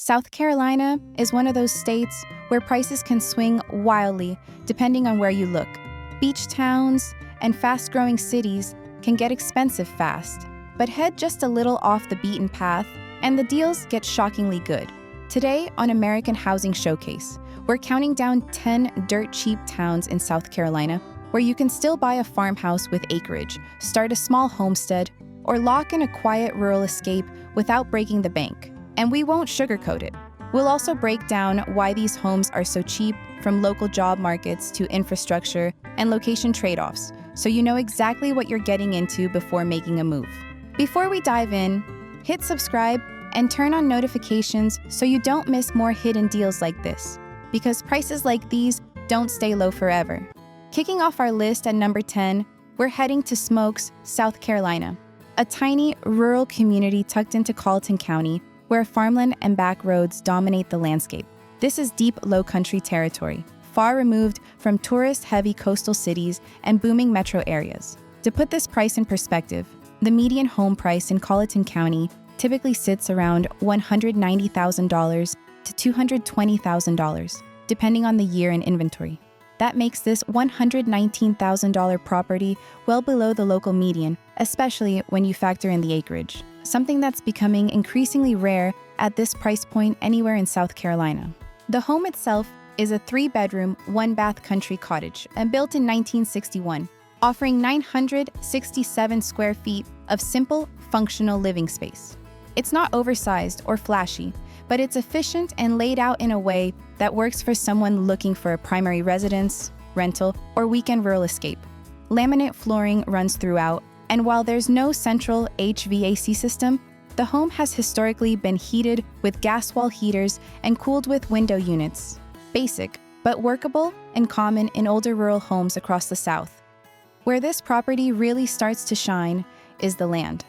South Carolina is one of those states where prices can swing wildly depending on where you look. Beach towns and fast-growing cities can get expensive fast, but head just a little off the beaten path and the deals get shockingly good. Today on American Housing Showcase, we're counting down 10 dirt-cheap towns in South Carolina where you can still buy a farmhouse with acreage, start a small homestead, or lock in a quiet rural escape without breaking the bank. And we won't sugarcoat it. We'll also break down why these homes are so cheap, from local job markets to infrastructure and location trade-offs, so you know exactly what you're getting into before making a move. Before we dive in, hit subscribe and turn on notifications so you don't miss more hidden deals like this, because prices like these don't stay low forever. Kicking off our list at number 10, we're heading to Smokes, South Carolina, a tiny rural community tucked into Colleton County where farmland and back roads dominate the landscape. This is deep low-country territory, far removed from tourist-heavy coastal cities and booming metro areas. To put this price in perspective, the median home price in Colleton County typically sits around $190,000 to $220,000, depending on the year and inventory. That makes this $119,000 property well below the local median, especially when you factor in the acreage, something that's becoming increasingly rare at this price point anywhere in South Carolina. The home itself is a 3-bedroom, 1-bath country cottage and built in 1961, offering 967 square feet of simple, functional living space. It's not oversized or flashy, but it's efficient and laid out in a way that works for someone looking for a primary residence, rental, or weekend rural escape. Laminate flooring runs throughout, and while there's no central HVAC system, the home has historically been heated with gas wall heaters and cooled with window units. Basic, but workable and common in older rural homes across the South. Where this property really starts to shine is the land.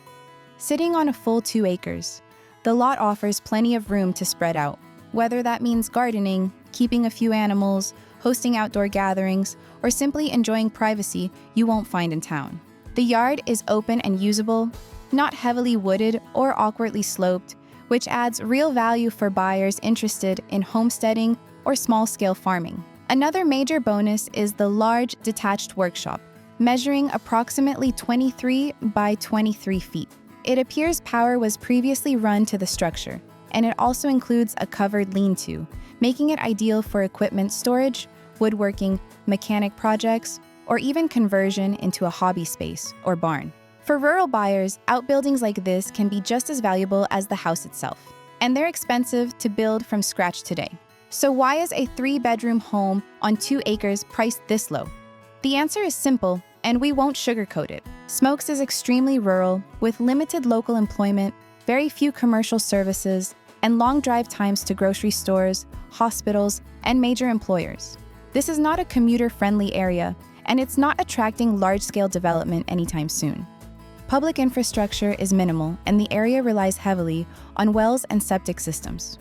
Sitting on a full 2 acres, the lot offers plenty of room to spread out, whether that means gardening, keeping a few animals, hosting outdoor gatherings, or simply enjoying privacy you won't find in town. The yard is open and usable, not heavily wooded or awkwardly sloped, which adds real value for buyers interested in homesteading or small-scale farming. Another major bonus is the large detached workshop, measuring approximately 23 by 23 feet. It appears power was previously run to the structure, and it also includes a covered lean-to, making it ideal for equipment storage, woodworking, mechanic projects, or even conversion into a hobby space or barn. For rural buyers, outbuildings like this can be just as valuable as the house itself, and they're expensive to build from scratch today. So why is a 3-bedroom home on 2 acres priced this low? The answer is simple, and we won't sugarcoat it. Smokes is extremely rural, with limited local employment, very few commercial services, and long drive times to grocery stores, hospitals, and major employers. This is not a commuter-friendly area, and it's not attracting large-scale development anytime soon. Public infrastructure is minimal, and the area relies heavily on wells and septic systems.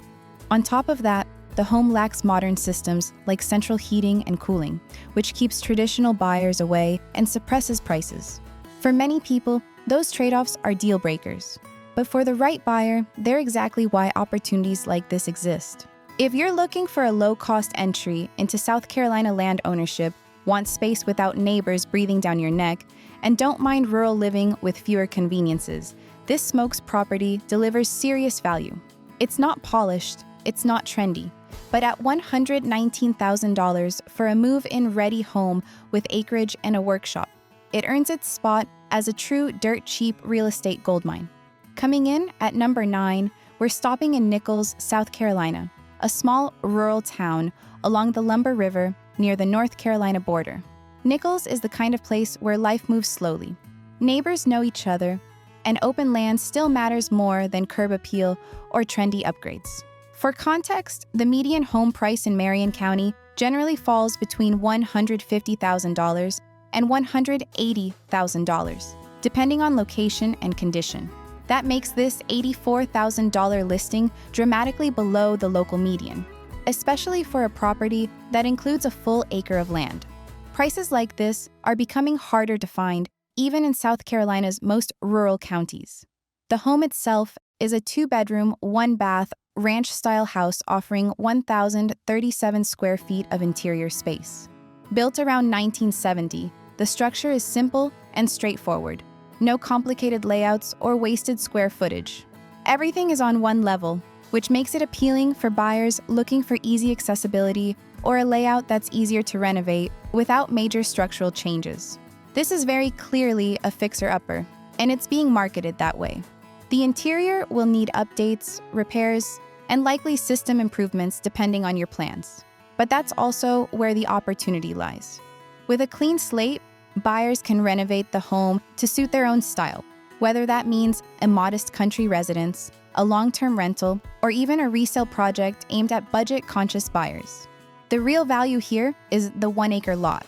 On top of that, the home lacks modern systems like central heating and cooling, which keeps traditional buyers away and suppresses prices. For many people, those trade-offs are deal breakers. But for the right buyer, they're exactly why opportunities like this exist. If you're looking for a low-cost entry into South Carolina land ownership, want space without neighbors breathing down your neck, and don't mind rural living with fewer conveniences, this Smokes property delivers serious value. It's not polished, it's not trendy, but at $119,000 for a move-in ready home with acreage and a workshop, it earns its spot as a true dirt-cheap real estate goldmine. Coming in at number 9, we're stopping in Nicholls, South Carolina, a small rural town along the Lumber River near the North Carolina border. Nicholls is the kind of place where life moves slowly. Neighbors know each other, and open land still matters more than curb appeal or trendy upgrades. For context, the median home price in Marion County generally falls between $150,000 and $180,000, depending on location and condition. That makes this $84,000 listing dramatically below the local median, especially for a property that includes a full acre of land. Prices like this are becoming harder to find, even in South Carolina's most rural counties. The home itself is a 2-bedroom, 1-bath, ranch-style house offering 1,037 square feet of interior space. Built around 1970, the structure is simple and straightforward. No complicated layouts or wasted square footage. Everything is on one level, which makes it appealing for buyers looking for easy accessibility or a layout that's easier to renovate without major structural changes. This is very clearly a fixer-upper, and it's being marketed that way. The interior will need updates, repairs, and likely system improvements depending on your plans. But that's also where the opportunity lies. With a clean slate, buyers can renovate the home to suit their own style, whether that means a modest country residence, a long-term rental, or even a resale project aimed at budget-conscious buyers. The real value here is the 1-acre lot.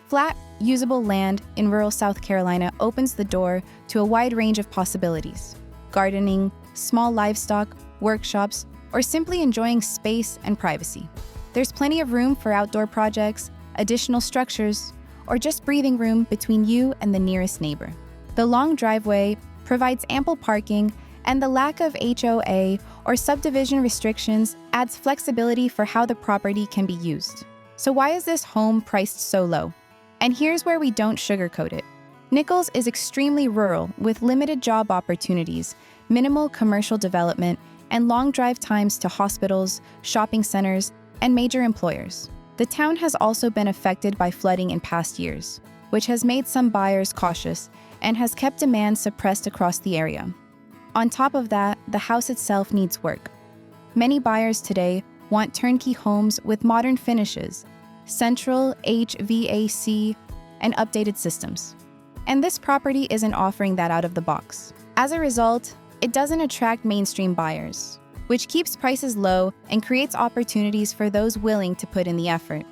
Flat, usable land in rural South Carolina opens the door to a wide range of possibilities. Gardening, small livestock, workshops, or simply enjoying space and privacy. There's plenty of room for outdoor projects, additional structures, or just breathing room between you and the nearest neighbor. The long driveway provides ample parking, and the lack of HOA or subdivision restrictions adds flexibility for how the property can be used. So why is this home priced so low? And here's where we don't sugarcoat it. Nicholls is extremely rural with limited job opportunities, minimal commercial development, and long drive times to hospitals, shopping centers, and major employers. The town has also been affected by flooding in past years, which has made some buyers cautious and has kept demand suppressed across the area. On top of that, the house itself needs work. Many buyers today want turnkey homes with modern finishes, central HVAC, and updated systems. And this property isn't offering that out of the box. As a result, it doesn't attract mainstream buyers, which keeps prices low and creates opportunities for those willing to put in the effort.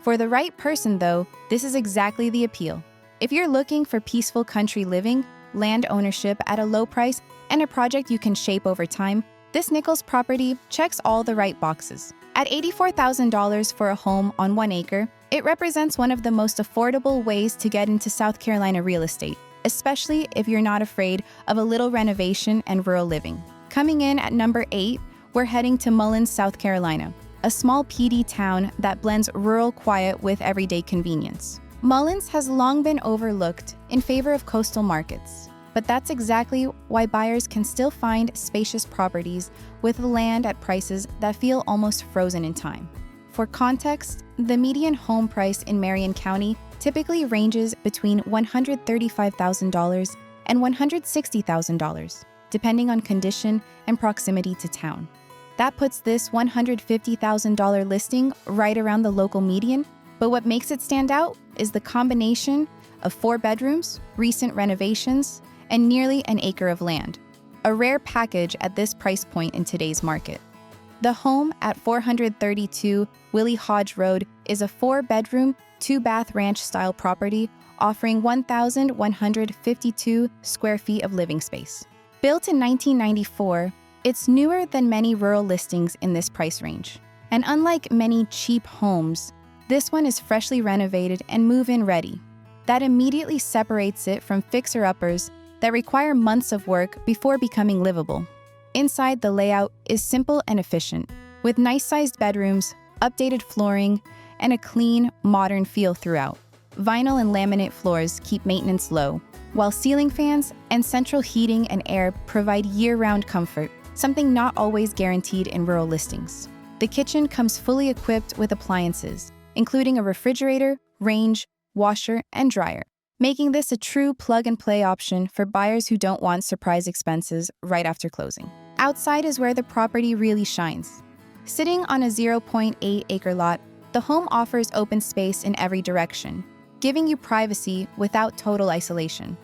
For the right person, though, this is exactly the appeal. If you're looking for peaceful country living, land ownership at a low price, and a project you can shape over time, this Nicholls property checks all the right boxes. At $84,000 for a home on 1 acre, it represents one of the most affordable ways to get into South Carolina real estate, especially if you're not afraid of a little renovation and rural living. Coming in at number 8, we're heading to Mullins, South Carolina, a small PD town that blends rural quiet with everyday convenience. Mullins has long been overlooked in favor of coastal markets, but that's exactly why buyers can still find spacious properties with land at prices that feel almost frozen in time. For context, the median home price in Marion County typically ranges between $135,000 and $160,000, depending on condition and proximity to town. That puts this $150,000 listing right around the local median, but what makes it stand out is the combination of 4 bedrooms, recent renovations, and nearly an acre of land, a rare package at this price point in today's market. The home at 432 Willie Hodge Road is a 4-bedroom, 2-bath ranch-style property offering 1,152 square feet of living space. Built in 1994, it's newer than many rural listings in this price range. And unlike many cheap homes, this one is freshly renovated and move-in ready. That immediately separates it from fixer-uppers that require months of work before becoming livable. Inside, the layout is simple and efficient, with nice-sized bedrooms, updated flooring, and a clean, modern feel throughout. Vinyl and laminate floors keep maintenance low, while ceiling fans and central heating and air provide year-round comfort, something not always guaranteed in rural listings. The kitchen comes fully equipped with appliances, including a refrigerator, range, washer, and dryer, making this a true plug-and-play option for buyers who don't want surprise expenses right after closing. Outside is where the property really shines. Sitting on a 0.8-acre lot, the home offers open space in every direction, giving you privacy without total isolation.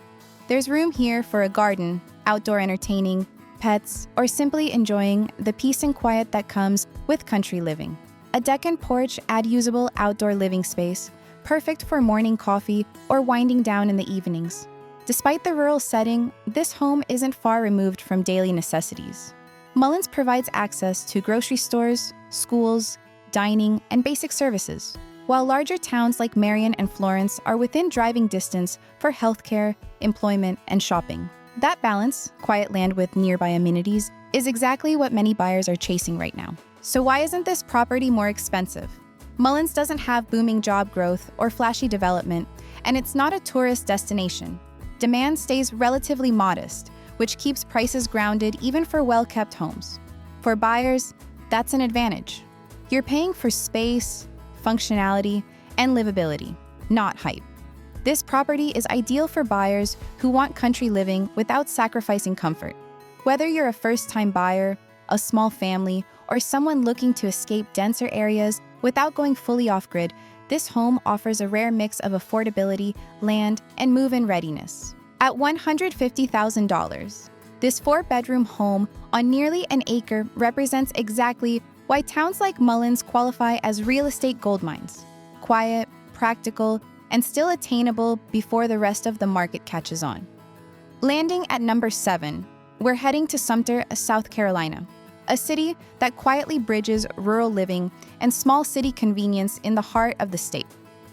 There's room here for a garden, outdoor entertaining, pets, or simply enjoying the peace and quiet that comes with country living. A deck and porch add usable outdoor living space, perfect for morning coffee or winding down in the evenings. Despite the rural setting, this home isn't far removed from daily necessities. Mullins provides access to grocery stores, schools, dining, and basic services, while larger towns like Marion and Florence are within driving distance for healthcare, employment, and shopping. That balance, quiet land with nearby amenities, is exactly what many buyers are chasing right now. So why isn't this property more expensive? Mullins doesn't have booming job growth or flashy development, and it's not a tourist destination. Demand stays relatively modest, which keeps prices grounded even for well-kept homes. For buyers, that's an advantage. You're paying for space, functionality, and livability, not hype. This property is ideal for buyers who want country living without sacrificing comfort. Whether you're a first-time buyer, a small family, or someone looking to escape denser areas without going fully off-grid, this home offers a rare mix of affordability, land, and move-in readiness. At $150,000, this 4-bedroom home on nearly an acre represents exactly why towns like Mullins qualify as real estate goldmines. Quiet, practical, and still attainable before the rest of the market catches on. Landing at number 7, we're heading to Sumter, South Carolina, a city that quietly bridges rural living and small city convenience in the heart of the state.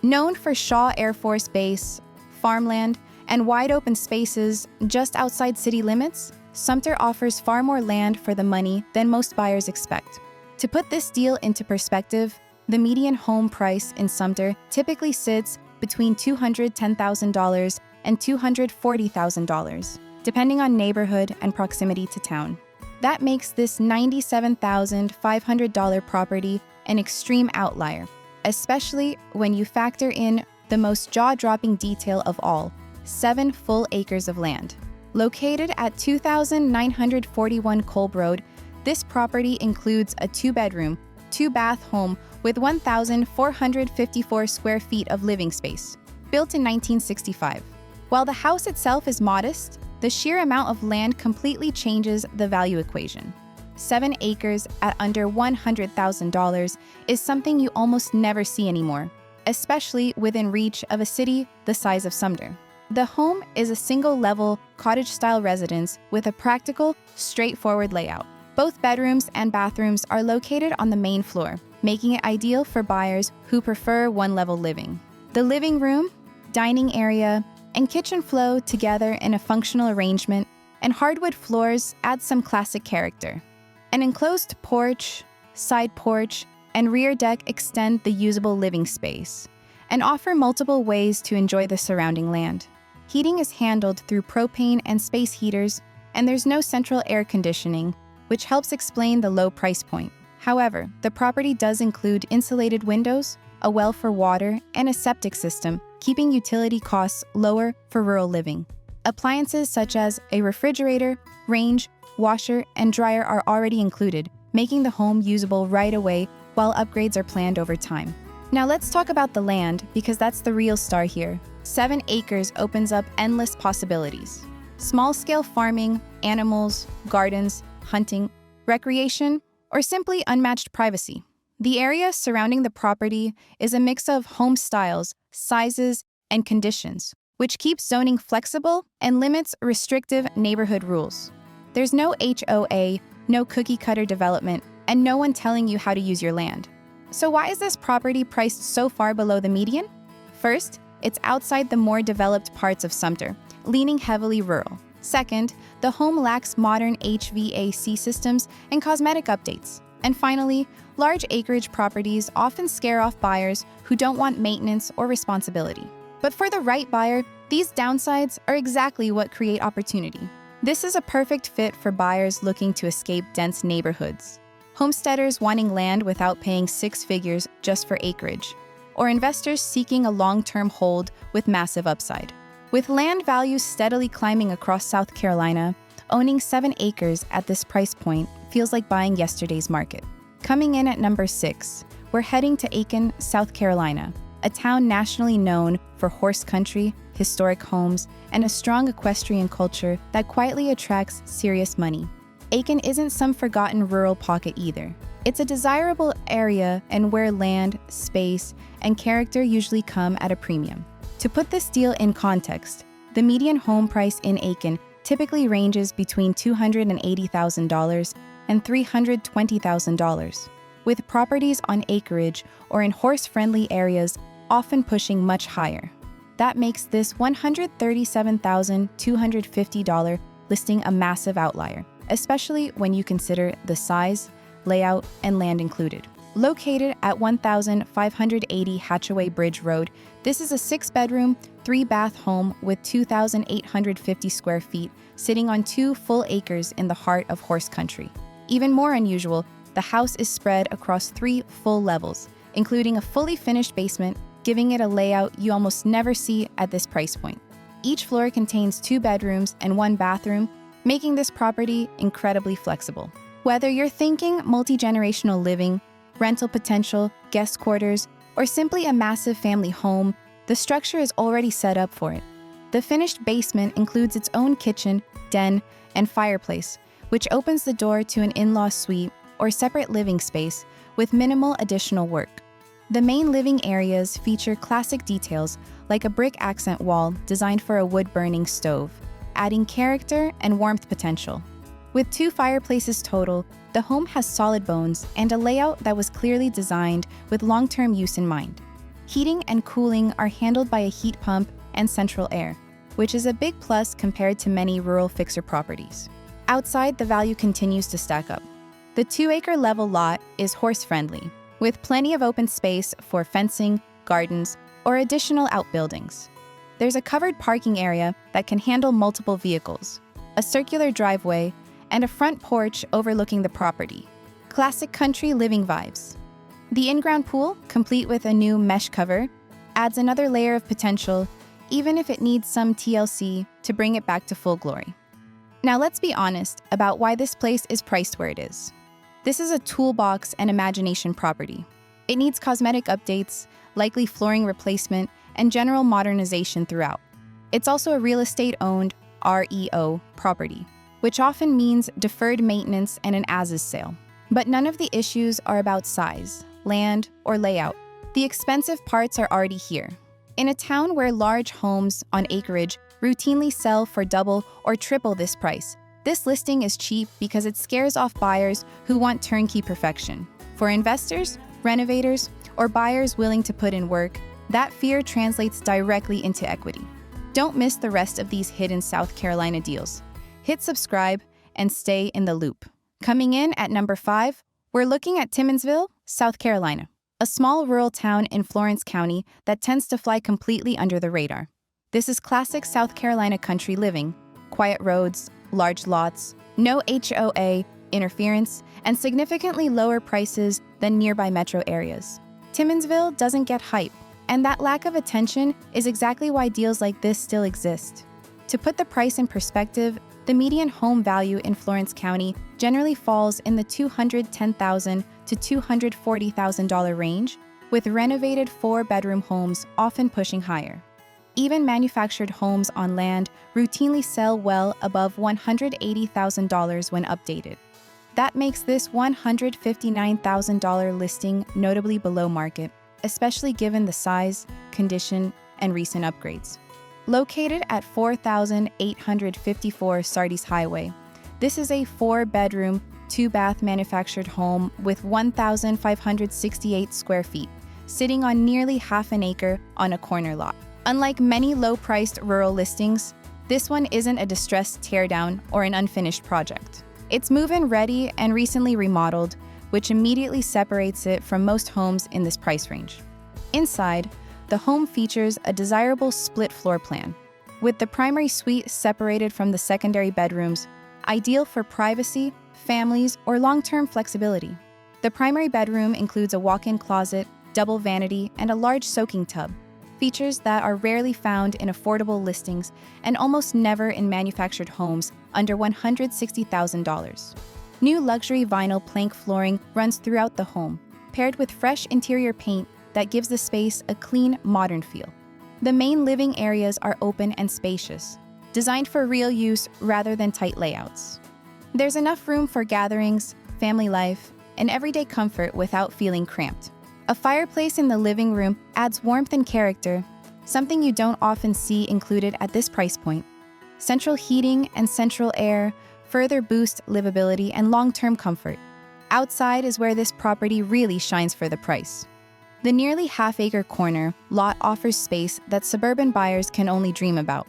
Known for Shaw Air Force Base, farmland, and wide-open spaces just outside city limits, Sumter offers far more land for the money than most buyers expect. To put this deal into perspective, the median home price in Sumter typically sits between $210,000 and $240,000, depending on neighborhood and proximity to town. That makes this $97,500 property an extreme outlier, especially when you factor in the most jaw-dropping detail of all: 7 full acres of land. Located at 2,941 Kolb Road, this property includes a 2-bedroom, 2-bath home with 1,454 square feet of living space, built in 1965. While the house itself is modest, the sheer amount of land completely changes the value equation. 7 acres at under $100,000 is something you almost never see anymore, especially within reach of a city the size of Sumter. The home is a single-level, cottage-style residence with a practical, straightforward layout. Both bedrooms and bathrooms are located on the main floor, making it ideal for buyers who prefer one-level living. The living room, dining area, and kitchen flow together in a functional arrangement, and hardwood floors add some classic character. An enclosed porch, side porch, and rear deck extend the usable living space and offer multiple ways to enjoy the surrounding land. Heating is handled through propane and space heaters, and there's no central air conditioning, which helps explain the low price point. However, the property does include insulated windows, a well for water, and a septic system, keeping utility costs lower for rural living. Appliances such as a refrigerator, range, washer, and dryer are already included, making the home usable right away while upgrades are planned over time. Now let's talk about the land, because that's the real star here. 7 acres opens up endless possibilities. Small-scale farming, animals, gardens, hunting, recreation, or simply unmatched privacy. The area surrounding the property is a mix of home styles, sizes, and conditions, which keeps zoning flexible and limits restrictive neighborhood rules. There's no HOA, no cookie-cutter development, and no one telling you how to use your land. So why is this property priced so far below the median? First, it's outside the more developed parts of Sumter, leaning heavily rural. Second, the home lacks modern HVAC systems and cosmetic updates. And finally, large acreage properties often scare off buyers who don't want maintenance or responsibility. But for the right buyer, these downsides are exactly what create opportunity. This is a perfect fit for buyers looking to escape dense neighborhoods, homesteaders wanting land without paying 6 figures just for acreage, or investors seeking a long-term hold with massive upside. With land values steadily climbing across South Carolina, owning 7 acres at this price point feels like buying yesterday's market. Coming in at number 6, we're heading to Aiken, South Carolina, a town nationally known for horse country, historic homes, and a strong equestrian culture that quietly attracts serious money. Aiken isn't some forgotten rural pocket either. It's a desirable area and where land, space, and character usually come at a premium. To put this deal in context, the median home price in Aiken typically ranges between $280,000 and $320,000, with properties on acreage or in horse-friendly areas often pushing much higher. That makes this $137,250 listing a massive outlier. especially when you consider the size, layout, and land included. Located at 1580 Hatchaway Bridge Road, this is a 6-bedroom, 3-bath home with 2,850 square feet, sitting on 2 full acres in the heart of horse country. Even more unusual, the house is spread across 3 full levels, including a fully finished basement, giving it a layout you almost never see at this price point. Each floor contains 2 bedrooms and 1 bathroom, making this property incredibly flexible. Whether you're thinking multi-generational living, rental potential, guest quarters, or simply a massive family home, the structure is already set up for it. The finished basement includes its own kitchen, den, and fireplace, which opens the door to an in-law suite or separate living space with minimal additional work. The main living areas feature classic details like a brick accent wall designed for a wood-burning stove, adding character and warmth potential. With 2 fireplaces total, the home has solid bones and a layout that was clearly designed with long-term use in mind. Heating and cooling are handled by a heat pump and central air, which is a big plus compared to many rural fixer properties. Outside, the value continues to stack up. The 2-acre level lot is horse-friendly, with plenty of open space for fencing, gardens, or additional outbuildings. There's a covered parking area that can handle multiple vehicles, a circular driveway, and a front porch overlooking the property. Classic country living vibes. The in-ground pool, complete with a new mesh cover, adds another layer of potential, even if it needs some TLC to bring it back to full glory. Now let's be honest about why this place is priced where it is. This is a toolbox and imagination property. It needs cosmetic updates, likely flooring replacement, and general modernization throughout. It's also a real estate-owned REO property, which often means deferred maintenance and an as-is sale. But none of the issues are about size, land, or layout. The expensive parts are already here. In a town where large homes on acreage routinely sell for double or triple this price, this listing is cheap because it scares off buyers who want turnkey perfection. For investors, renovators, or buyers willing to put in work, that fear translates directly into equity. Don't miss the rest of these hidden South Carolina deals. Hit subscribe and stay in the loop. Coming in at number 5, we're looking at Timmonsville, South Carolina, a small rural town in Florence County that tends to fly completely under the radar. This is classic South Carolina country living: quiet roads, large lots, no HOA interference, and significantly lower prices than nearby metro areas. Timmonsville doesn't get hype, and that lack of attention is exactly why deals like this still exist. To put the price in perspective, the median home value in Florence County generally falls in the $210,000 to $240,000 range, with renovated 4-bedroom homes often pushing higher. Even manufactured homes on land routinely sell well above $180,000 when updated. That makes this $159,000 listing notably below market, especially given the size, condition, and recent upgrades. Located at 4,854 Sardis Highway, this is a 4-bedroom, 2-bath manufactured home with 1,568 square feet, sitting on nearly half an acre on a corner lot. Unlike many low-priced rural listings, this one isn't a distressed teardown or an unfinished project. It's move-in ready and recently remodeled, which immediately separates it from most homes in this price range. Inside, the home features a desirable split floor plan, with the primary suite separated from the secondary bedrooms, ideal for privacy, families, or long-term flexibility. The primary bedroom includes a walk-in closet, double vanity, and a large soaking tub, features that are rarely found in affordable listings and almost never in manufactured homes under $160,000. New luxury vinyl plank flooring runs throughout the home, paired with fresh interior paint that gives the space a clean, modern feel. The main living areas are open and spacious, designed for real use rather than tight layouts. There's enough room for gatherings, family life, and everyday comfort without feeling cramped. A fireplace in the living room adds warmth and character, something you don't often see included at this price point. Central heating and central air further boost livability and long-term comfort. Outside is where this property really shines for the price. The nearly half-acre corner lot offers space that suburban buyers can only dream about.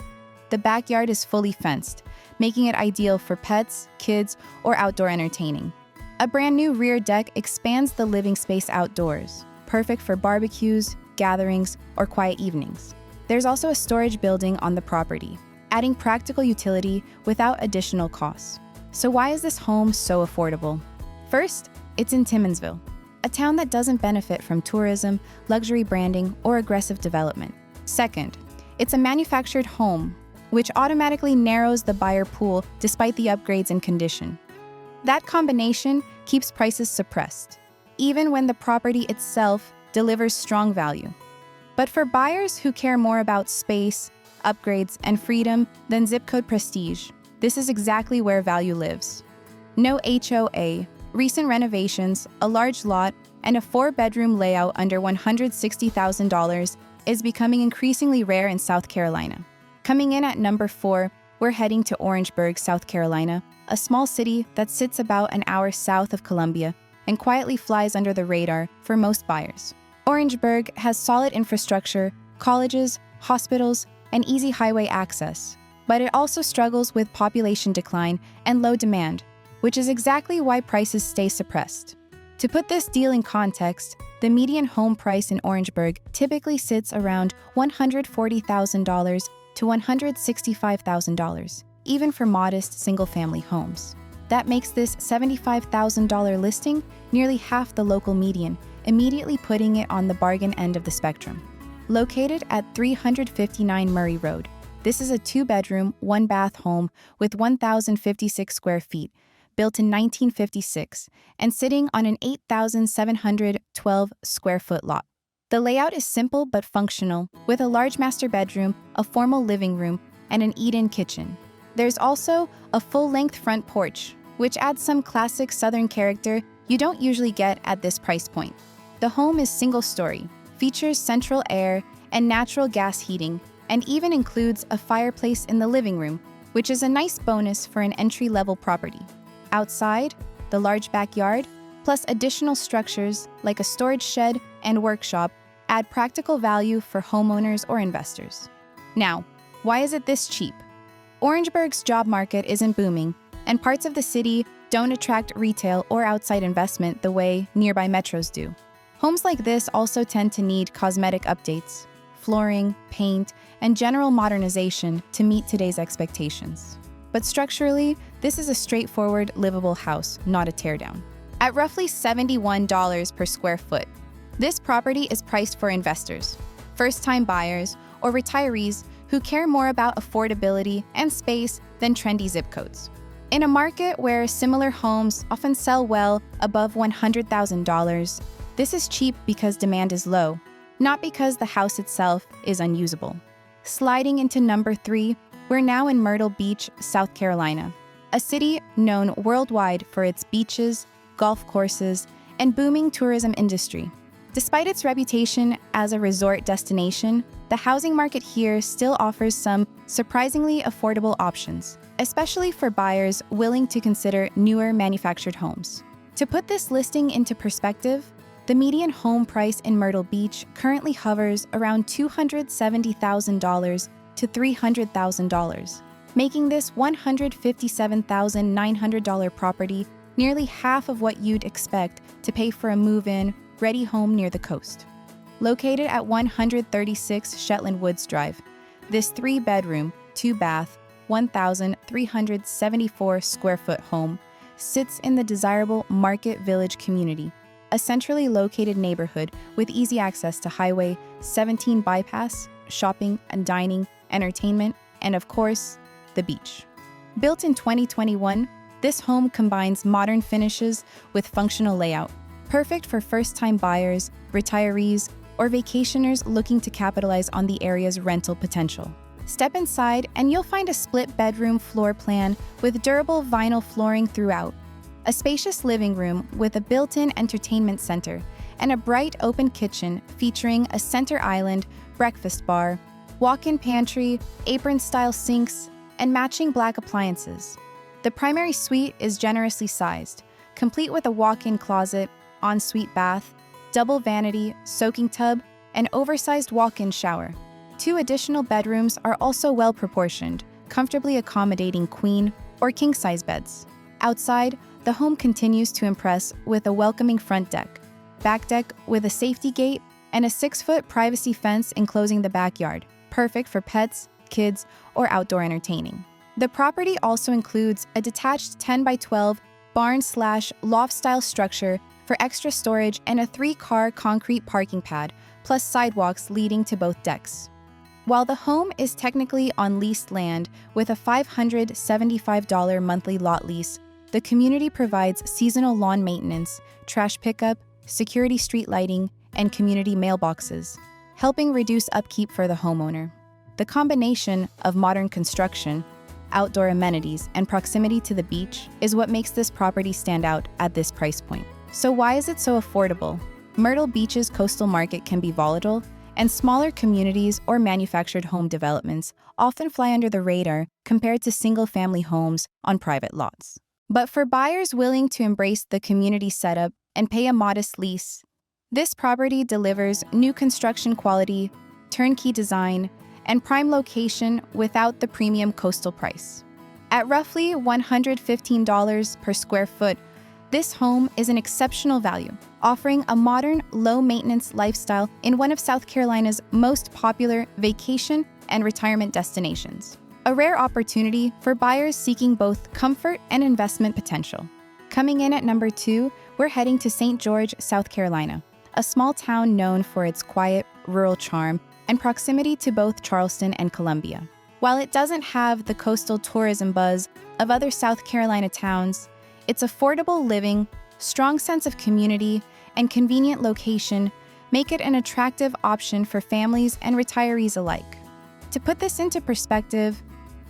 The backyard is fully fenced, making it ideal for pets, kids, or outdoor entertaining. A brand new rear deck expands the living space outdoors, perfect for barbecues, gatherings, or quiet evenings. There's also a storage building on the property, adding practical utility without additional costs. So why is this home so affordable? First, it's in Timmonsville, a town that doesn't benefit from tourism, luxury branding, or aggressive development. Second, it's a manufactured home, which automatically narrows the buyer pool despite the upgrades in condition. That combination keeps prices suppressed, even when the property itself delivers strong value. But for buyers who care more about space, upgrades, and freedom than zip code prestige, this is exactly where value lives. No HOA, recent renovations, a large lot, and a 4-bedroom layout under $160,000 is becoming increasingly rare in South Carolina. Coming in at number 4, we're heading to Orangeburg, South Carolina, a small city that sits about an hour south of Columbia and quietly flies under the radar for most buyers. Orangeburg has solid infrastructure, colleges, hospitals, and easy highway access, but it also struggles with population decline and low demand, which is exactly why prices stay suppressed. To put this deal in context, the median home price in Orangeburg typically sits around $140,000 to $165,000, even for modest single-family homes. That makes this $75,000 listing nearly half the local median, immediately putting it on the bargain end of the spectrum. Located at 359 Murray Road, this is a 2-bedroom, 1-bath home with 1,056 square feet, built in 1956, and sitting on an 8,712 square foot lot. The layout is simple but functional, with a large master bedroom, a formal living room, and an eat-in kitchen. There's also a full-length front porch, which adds some classic Southern character you don't usually get at this price point. The home is single-story, features central air and natural gas heating, and even includes a fireplace in the living room, which is a nice bonus for an entry-level property. Outside, the large backyard, plus additional structures like a storage shed and workshop, add practical value for homeowners or investors. Now, why is it this cheap? Orangeburg's job market isn't booming, and parts of the city don't attract retail or outside investment the way nearby metros do. Homes like this also tend to need cosmetic updates, flooring, paint, and general modernization to meet today's expectations. But structurally, this is a straightforward, livable house, not a teardown. At roughly $71 per square foot, this property is priced for investors, first-time buyers, or retirees who care more about affordability and space than trendy zip codes. In a market where similar homes often sell well above $100,000, this is cheap because demand is low, not because the house itself is unusable. Sliding into number 3, we're now in Myrtle Beach, South Carolina, a city known worldwide for its beaches, golf courses, and booming tourism industry. Despite its reputation as a resort destination, the housing market here still offers some surprisingly affordable options, especially for buyers willing to consider newer manufactured homes. To put this listing into perspective, the median home price in Myrtle Beach currently hovers around $270,000 to $300,000, making this $157,900 property nearly half of what you'd expect to pay for a move-in, ready home near the coast. Located at 136 Shetland Woods Drive, this 3-bedroom, 2-bath, 1,374 square foot home sits in the desirable Market Village community, a centrally located neighborhood with easy access to Highway 17 bypass, shopping and dining, entertainment, and of course, the beach. Built in 2021, this home combines modern finishes with functional layout, perfect for first-time buyers, retirees, or vacationers looking to capitalize on the area's rental potential. Step inside and you'll find a split-bedroom floor plan with durable vinyl flooring throughout, a spacious living room with a built-in entertainment center, and a bright open kitchen featuring a center island, breakfast bar, walk-in pantry, apron-style sinks, and matching black appliances. The primary suite is generously sized, complete with a walk-in closet, ensuite bath, double vanity, soaking tub, and oversized walk-in shower. 2 additional bedrooms are also well proportioned, comfortably accommodating queen or king-size beds. Outside, the home continues to impress with a welcoming front deck, back deck with a safety gate, and a 6-foot privacy fence enclosing the backyard, perfect for pets, kids, or outdoor entertaining. The property also includes a detached 10 by 12 barn/loft-style structure for extra storage and a 3-car concrete parking pad, plus sidewalks leading to both decks. While the home is technically on leased land with a $575 monthly lot lease, the community provides seasonal lawn maintenance, trash pickup, security street lighting, and community mailboxes, helping reduce upkeep for the homeowner. The combination of modern construction, outdoor amenities, and proximity to the beach is what makes this property stand out at this price point. So why is it so affordable? Myrtle Beach's coastal market can be volatile, and smaller communities or manufactured home developments often fly under the radar compared to single-family homes on private lots. But for buyers willing to embrace the community setup and pay a modest lease, this property delivers new construction quality, turnkey design, and prime location without the premium coastal price. At roughly $115 per square foot, this home is an exceptional value, offering a modern, low-maintenance lifestyle in one of South Carolina's most popular vacation and retirement destinations. A rare opportunity for buyers seeking both comfort and investment potential. Coming in at number 2, we're heading to St. George, South Carolina, a small town known for its quiet, rural charm and proximity to both Charleston and Columbia. While it doesn't have the coastal tourism buzz of other South Carolina towns, its affordable living, strong sense of community, and convenient location make it an attractive option for families and retirees alike. To put this into perspective,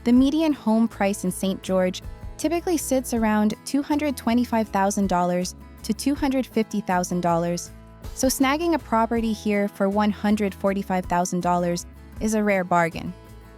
the median home price in St. George typically sits around $225,000 to $250,000, so snagging a property here for $145,000 is a rare bargain.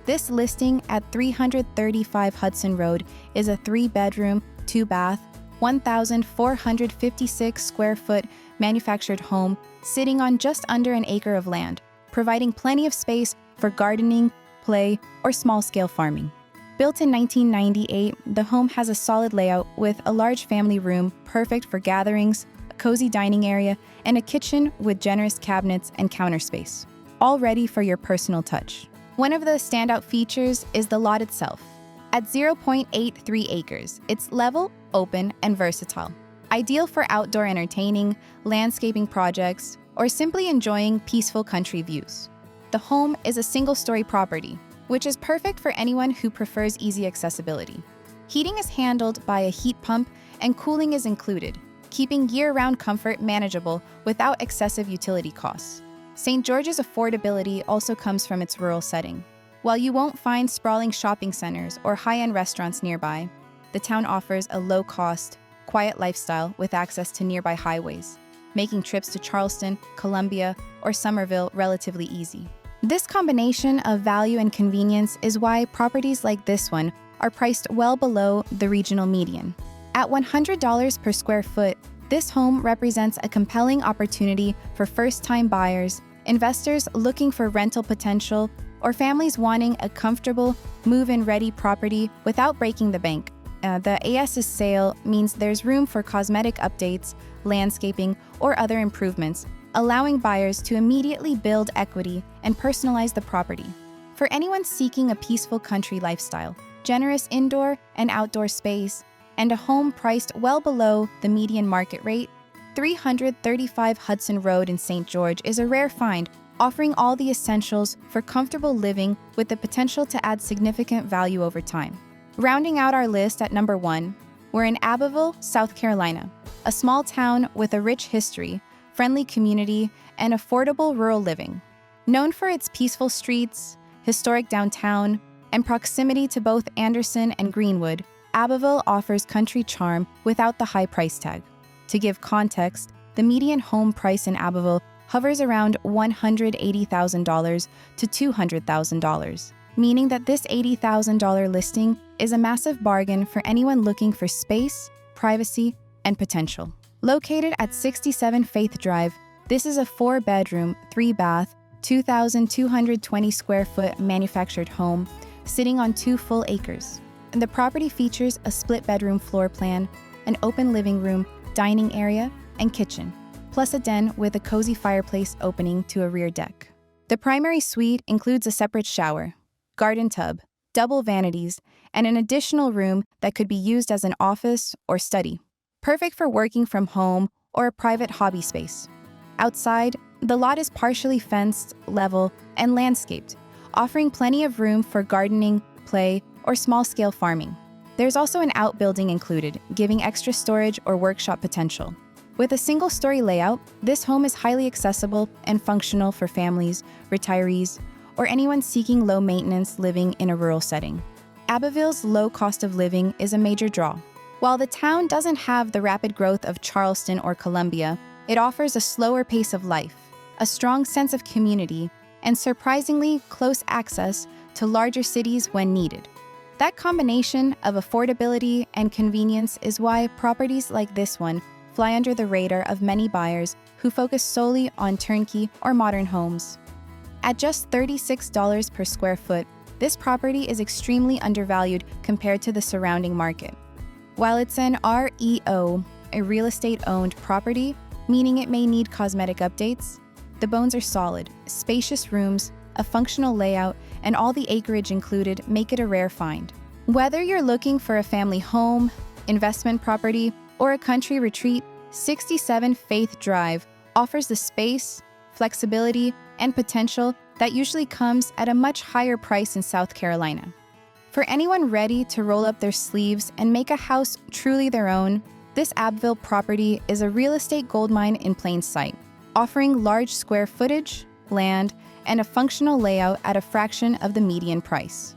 This listing at 335 Hudson Road is a 3-bedroom, 2-bath, 1,456 square foot manufactured home sitting on just under an acre of land, providing plenty of space for gardening, play, or small-scale farming. Built in 1998, the home has a solid layout with a large family room perfect for gatherings, a cozy dining area, and a kitchen with generous cabinets and counter space, all ready for your personal touch. One of the standout features is the lot itself. At 0.83 acres, it's level, open, and versatile, ideal for outdoor entertaining, landscaping projects, or simply enjoying peaceful country views. The home is a single-story property, which is perfect for anyone who prefers easy accessibility. Heating is handled by a heat pump and cooling is included, keeping year-round comfort manageable without excessive utility costs. St. George's affordability also comes from its rural setting. While you won't find sprawling shopping centers or high-end restaurants nearby, the town offers a low-cost, quiet lifestyle with access to nearby highways, making trips to Charleston, Columbia, or Somerville relatively easy. This combination of value and convenience is why properties like this one are priced well below the regional median. At $100 per square foot, this home represents a compelling opportunity for first-time buyers, investors looking for rental potential, or families wanting a comfortable, move-in-ready property without breaking the bank. The AS's sale means there's room for cosmetic updates, landscaping, or other improvements, allowing buyers to immediately build equity and personalize the property. For anyone seeking a peaceful country lifestyle, generous indoor and outdoor space, and a home priced well below the median market rate, 335 Hudson Road in St. George is a rare find, offering all the essentials for comfortable living with the potential to add significant value over time. Rounding out our list at number 1, we're in Abbeville, South Carolina, a small town with a rich history, friendly community, and affordable rural living. Known for its peaceful streets, historic downtown, and proximity to both Anderson and Greenwood, Abbeville offers country charm without the high price tag. To give context, the median home price in Abbeville hovers around $180,000 to $200,000, meaning that this $80,000 listing is a massive bargain for anyone looking for space, privacy, and potential. Located at 67 Faith Drive, this is a 4-bedroom, 3-bath, 2,220 square foot manufactured home sitting on 2 full acres. The property features a split bedroom floor plan, an open living room, dining area, and kitchen, plus a den with a cozy fireplace opening to a rear deck. The primary suite includes a separate shower, garden tub, double vanities, and an additional room that could be used as an office or study, perfect for working from home or a private hobby space. Outside, the lot is partially fenced, level, and landscaped, offering plenty of room for gardening, play, or small-scale farming. There's also an outbuilding included, giving extra storage or workshop potential. With a single-story layout, this home is highly accessible and functional for families, retirees, or anyone seeking low-maintenance living in a rural setting. Abbeville's low cost of living is a major draw. While the town doesn't have the rapid growth of Charleston or Columbia, it offers a slower pace of life, a strong sense of community, and surprisingly close access to larger cities when needed. That combination of affordability and convenience is why properties like this one fly under the radar of many buyers who focus solely on turnkey or modern homes. At just $36 per square foot, this property is extremely undervalued compared to the surrounding market. While it's an REO, a real estate-owned property, meaning it may need cosmetic updates, the bones are solid, spacious rooms, a functional layout, and all the acreage included make it a rare find. Whether you're looking for a family home, investment property, or a country retreat, 67 Faith Drive offers the space, flexibility, and potential that usually comes at a much higher price in South Carolina. For anyone ready to roll up their sleeves and make a house truly their own, this Abbeville property is a real estate goldmine in plain sight, offering large square footage, land, and a functional layout at a fraction of the median price.